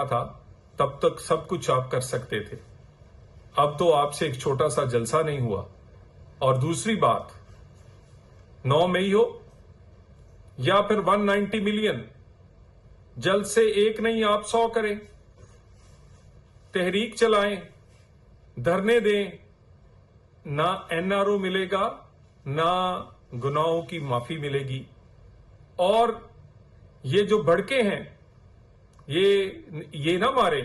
था तब तक सब कुछ आप कर सकते थे। अब तो आपसे एक छोटा सा जलसा नहीं हुआ। और दूसरी बात, 9 मई हो या फिर 190 मिलियन, जल्द से एक नहीं आप 100 करें, तहरीक चलाएं, धरने दें, ना एनआरओ मिलेगा, ना गुनाहों की माफी मिलेगी। और ये जो भड़के हैं ये ना मारे,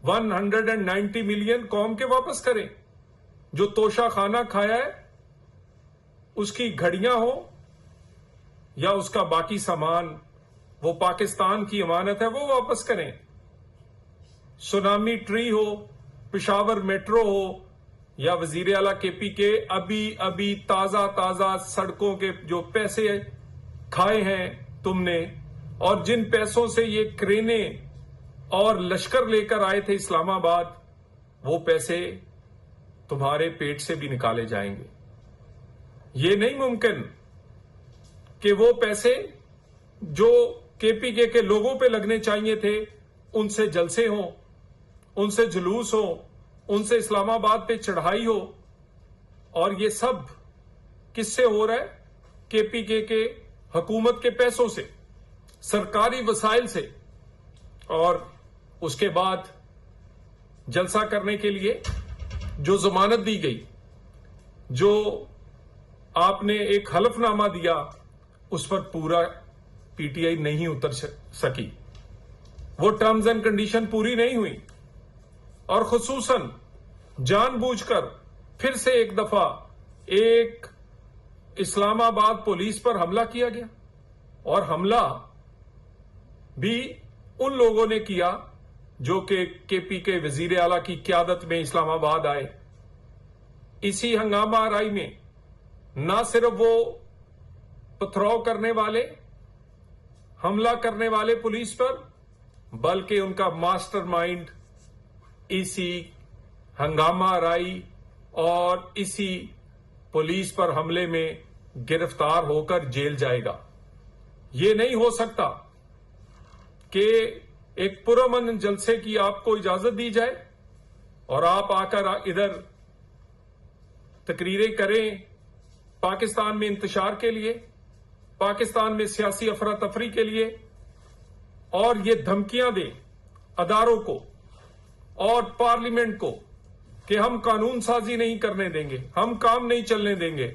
190 मिलियन कौम के वापस करें। जो तोशा खाना खाया है उसकी घड़ियां हो या उसका बाकी सामान, वो पाकिस्तान की अमानत है, वो वापस करें। सुनामी ट्री हो, पेशावर मेट्रो हो या वजीर आला केपी के अभी ताजा सड़कों के जो पैसे खाए हैं तुमने, और जिन पैसों से ये क्रेनें और लश्कर लेकर आए थे इस्लामाबाद, वो पैसे तुम्हारे पेट से भी निकाले जाएंगे। ये नहीं मुमकिन कि वो पैसे जो केपीके के लोगों पे लगने चाहिए थे उनसे जलसे हों, उनसे जुलूस हो, उनसे इस्लामाबाद पे चढ़ाई हो। और ये सब किससे हो रहा है? केपीके के हुकूमत के पैसों से, सरकारी वसाइल से। और उसके बाद जलसा करने के लिए जो जमानत दी गई, जो आपने एक हलफनामा दिया, उस पर पूरा पीटीआई नहीं उतर सकी। वो टर्म्स एंड कंडीशन पूरी नहीं हुई। और खुसूसन जानबूझकर फिर से एक दफा एक इस्लामाबाद पुलिस पर हमला किया गया। और हमला भी उन लोगों ने किया जो कि केपी के वजीर आला की क्यादत में इस्लामाबाद आए। इसी हंगामा आराई में ना सिर्फ वो पथराव करने वाले, हमला करने वाले पुलिस पर, बल्कि उनका मास्टरमाइंड इसी हंगामा आराई और इसी पुलिस पर हमले में गिरफ्तार होकर जेल जाएगा। ये नहीं हो सकता कि एक पुरअमन जलसे की आपको इजाजत दी जाए और आप आकर इधर तकरीरें करें पाकिस्तान में इंतशार के लिए, पाकिस्तान में सियासी अफरा तफरी के लिए, और ये धमकियां दें अदारों को और पार्लियामेंट को कि हम कानून साजी नहीं करने देंगे, हम काम नहीं चलने देंगे।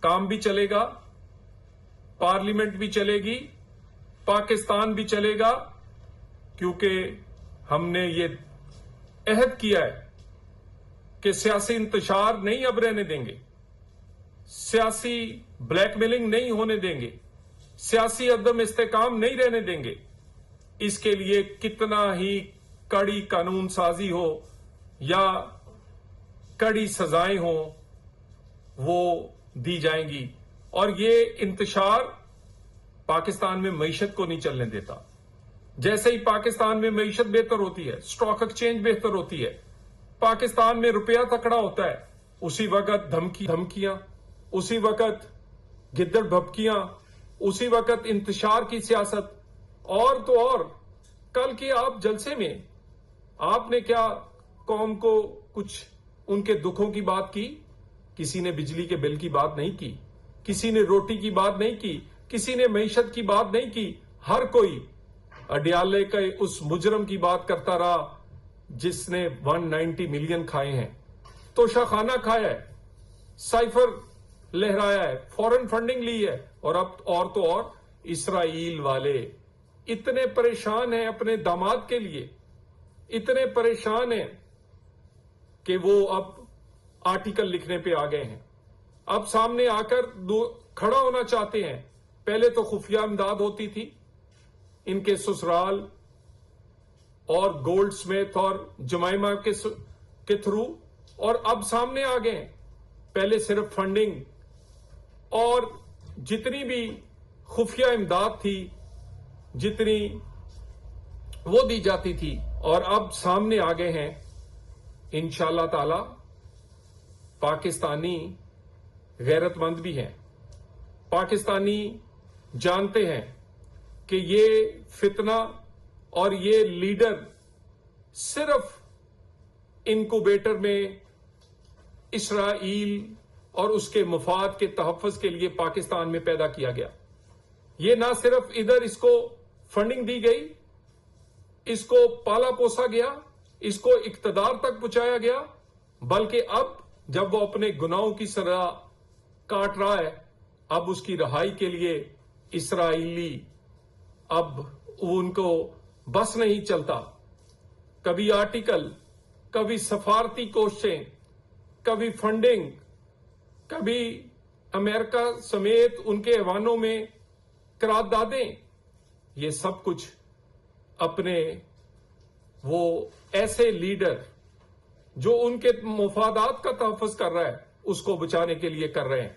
काम भी चलेगा, पार्लियामेंट भी चलेगी, पाकिस्तान भी चलेगा, क्योंकि हमने ये अहद किया है कि सियासी इंतशार नहीं अब रहने देंगे, सियासी ब्लैकमेलिंग नहीं होने देंगे, सियासी अदम इस्तेकाम नहीं रहने देंगे। इसके लिए कितना ही कड़ी कानून साजी हो या कड़ी सजाएं हो, वो दी जाएंगी। और ये इंतशार पाकिस्तान में मईशत को नहीं चलने देता। जैसे ही पाकिस्तान में मईशत बेहतर होती है, स्टॉक एक्सचेंज बेहतर होती है, पाकिस्तान में रुपया तकड़ा होता है, उसी वक्त धमकियां, उसी वक्त गिद्दड़ भपकियां, उसी वक्त इंतशार की सियासत। और तो और कल के आप जलसे में आपने क्या कौम को कुछ उनके दुखों की बात की? किसी ने बिजली के बिल की बात नहीं की, किसी ने रोटी की बात नहीं की, किसी ने मईशत की बात नहीं की। हर कोई अडियाले के उस मुजरम की बात करता रहा जिसने 190 मिलियन खाए हैं, तोशाखाना खाया है, साइफर लहराया है, फॉरेन फंडिंग ली है। और अब और तो और इसराइल वाले इतने परेशान हैं अपने दामाद के लिए, इतने परेशान हैं कि वो अब आर्टिकल लिखने पे आ गए हैं। अब सामने आकर खड़ा होना चाहते हैं। पहले तो खुफिया इमदाद होती थी इनके ससुराल और गोल्ड स्मिथ और जमाइमा के थ्रू, और अब सामने आ गए। पहले सिर्फ फंडिंग और जितनी भी खुफिया इमदाद थी, जितनी वो दी जाती थी, और अब सामने आ गए हैं। इंशाअल्लाह ताला पाकिस्तानी गैरतमंद भी हैं, पाकिस्तानी जानते हैं कि ये फितना اور یہ لیڈر صرف انکوبیٹر میں اسرائیل اور اس کے مفاد کے تحفظ کے لیے پاکستان میں پیدا کیا گیا. یہ نہ صرف ادھر اس کو فنڈنگ دی گئی، اس کو پالا پوسا گیا، اس کو اقتدار تک پہنچایا گیا، بلکہ اب جب وہ اپنے گناہوں کی سزا کاٹ رہا ہے، اب اس کی رہائی کے لیے اسرائیلی اب ان کو بس نہیں چلتا. کبھی آرٹیکل، کبھی سفارتی کوششیں، کبھی فنڈنگ، کبھی امریکہ سمیت ان کے ایوانوں میں قراردادیں، یہ سب کچھ اپنے وہ ایسے لیڈر جو ان کے مفادات کا تحفظ کر رہا ہے اس کو بچانے کے لیے کر رہے ہیں.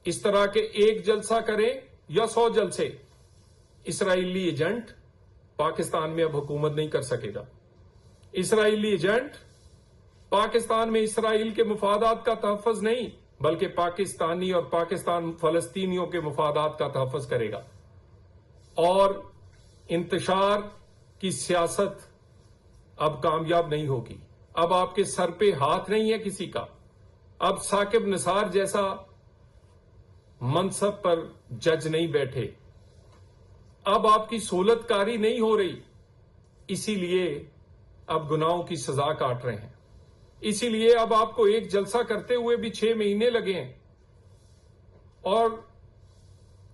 اس طرح کے ایک جلسہ کریں یا 100 جلسے، اسرائیلی ایجنٹ پاکستان میں اب حکومت نہیں کر سکے گا. اسرائیلی ایجنٹ پاکستان میں اسرائیل کے مفادات کا تحفظ نہیں بلکہ پاکستانی اور پاکستان فلسطینیوں کے مفادات کا تحفظ کرے گا. اور انتشار کی سیاست اب کامیاب نہیں ہوگی. اب آپ کے سر پہ ہاتھ نہیں ہے کسی کا. اب ثاقب نثار جیسا منصب پر جج نہیں بیٹھے. اب آپ کی سہولت کاری نہیں ہو رہی. اسی لیے اب گناہوں کی سزا کاٹ رہے ہیں. اسی لیے اب آپ کو ایک جلسہ کرتے ہوئے بھی 6 مہینے لگے ہیں. اور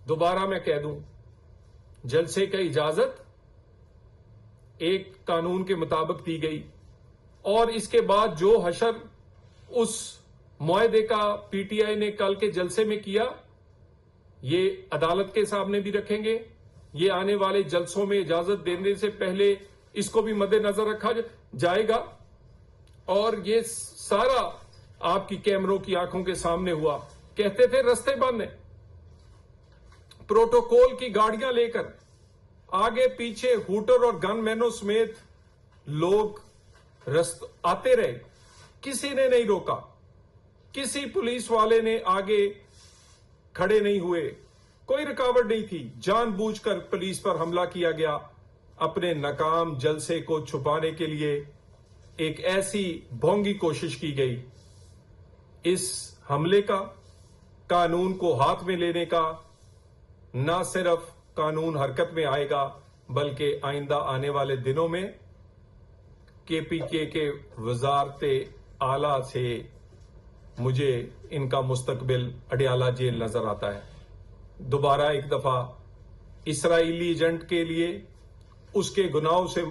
دوبارہ میں کہہ دوں، جلسے کا اجازت ایک قانون کے مطابق دی گئی، اور اس کے بعد جو حشر اس معاہدے کا پی ٹی آئی نے کل کے جلسے میں کیا، یہ عدالت کے سامنے بھی رکھیں گے. یہ آنے والے جلسوں میں اجازت دینے سے پہلے اس کو بھی مد نظر رکھا جائے گا. اور یہ سارا آپ کی کیمروں کی آنکھوں کے سامنے ہوا. کہتے تھے رستے بند ہیں، پروٹوکول کی گاڑیاں لے کر آگے پیچھے ہوٹر اور گن مینوں سمیت لوگ آتے رہے. کسی نے نہیں روکا، کسی پولیس والے نے آگے کھڑے نہیں ہوئے، کوئی رکاوٹ نہیں تھی. جان بوجھ کر پولیس پر حملہ کیا گیا اپنے ناکام جلسے کو چھپانے کے لیے. ایک ایسی بھونگی کوشش کی گئی. اس حملے کا، قانون کو ہاتھ میں لینے کا، نہ صرف قانون حرکت میں آئے گا بلکہ آئندہ آنے والے دنوں میں کے پی کے وزارت اعلی سے مجھے ان کا مستقبل اڈیالہ جیل نظر آتا ہے. دوبارہ ایک دفعہ اسرائیلی ایجنٹ کے لیے اس کے گناہوں سے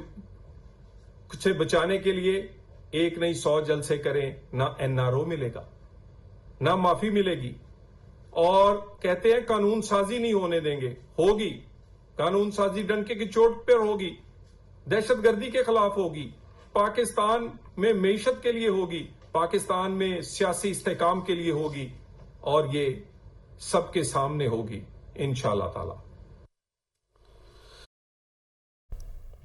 بچانے کے لیے ایک نہیں 100 جلسے کریں، نہ این آر او ملے گا، نہ معافی ملے گی. اور کہتے ہیں قانون سازی نہیں ہونے دیں گے. ہوگی قانون سازی، ڈنکے کی چوٹ پر ہوگی، دہشت گردی کے خلاف ہوگی، پاکستان میں معیشت کے لیے ہوگی، پاکستان میں سیاسی استحکام کے لیے ہوگی، اور یہ سب کے سامنے ہوگی انشاءاللہ تعالی.